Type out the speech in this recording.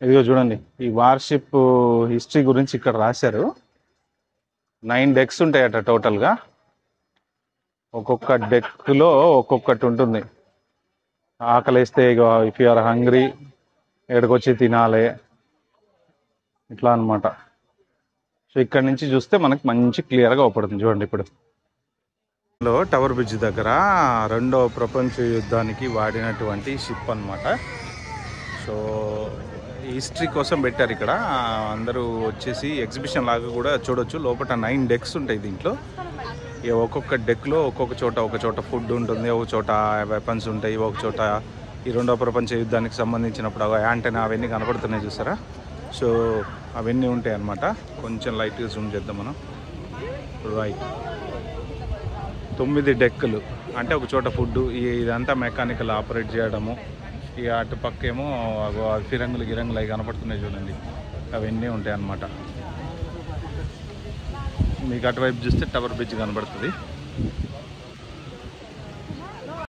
ఇదిగో చూడండి, ఈ వార్షిప్ హిస్టరీ గురించి ఇక్కడ రాశారు. 9 డెక్స్ ఉంటాయట టోటల్గా. ఒక్కొక్క డెక్లో ఒక్కొక్కటి ఉంటుంది. ఆకలిస్తే ఇక ఇఫ్ యూఆర్ హంగ్రీ ఎక్కడికొచ్చి తినాలి, ఇట్లా అనమాట. సో ఇక్కడ నుంచి చూస్తే మనకి మంచి క్లియర్గా అవపడుతుంది. చూడండి ఇప్పుడు టవర్ బ్రిడ్జ్ దగ్గర రెండవ ప్రపంచ యుద్ధానికి వాడినటువంటి షిప్ అనమాట. సో హిస్టరీ కోసం పెట్టారు ఇక్కడ. అందరూ వచ్చేసి ఎగ్జిబిషన్ లాగా కూడా చూడొచ్చు. లోపల 9 డెక్స్ ఉంటాయి దీంట్లో. ఒక్కొక్క డెక్లో ఒక్కొక్క చోట ఒక చోట ఫుడ్ ఉంటుంది, ఒక చోట వెపన్స్ ఉంటాయి, ఒక చోట ఈ రెండవ ప్రపంచ యుద్ధానికి సంబంధించినప్పుడు యాంటెనా అవన్నీ కనపడుతున్నాయి చూసారా. సో అవన్నీ ఉంటాయి అన్నమాట. కొంచెం లైట్గా జూమ్ చేద్దాం మనం. రైట్, 9 డెక్కులు అంటే ఒక చోట ఫుడ్, ఇదంతా మెకానికల్ ఆపరేట్ చేయడము. ఇక అటు పక్కేమో ఫిరంగులు గిరంగులు అవి కనపడుతున్నాయి చూడండి, అవన్నీ ఉంటాయి అన్నమాట. మీకు అటువైపు చూస్తే టవర్ బ్రిడ్జ్ కనబడుతుంది.